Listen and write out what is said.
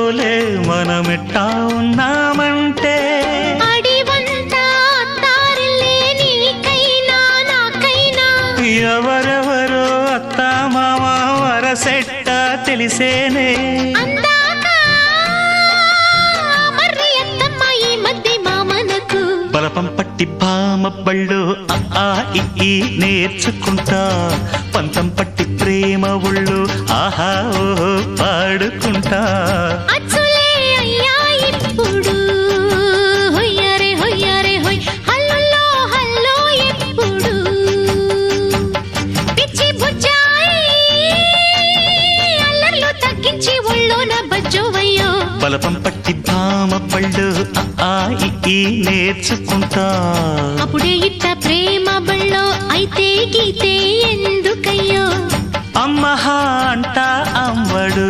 పోలే మనమిట్టా ఉన్నామంటే ఎవరెవరో అత్త మామ వరసెట్ట తెలిసేనే బలపం పట్టి భామ బళ్ళు ఆ ఈ నేర్చుకుంటా పంతం పట్టి ప్రేమ ఒళ్ళు ఆహా ఓహో పాడుకుంటా బలపం పట్టి భామ పళ్ళు ఆ ఈ నేర్చుకుంటా అప్పుడే ఇట్ట ప్రేమ బళ్ళో అయితే గీతే ఎందుకయ్యో అమ్మహా అంట అమ్మడు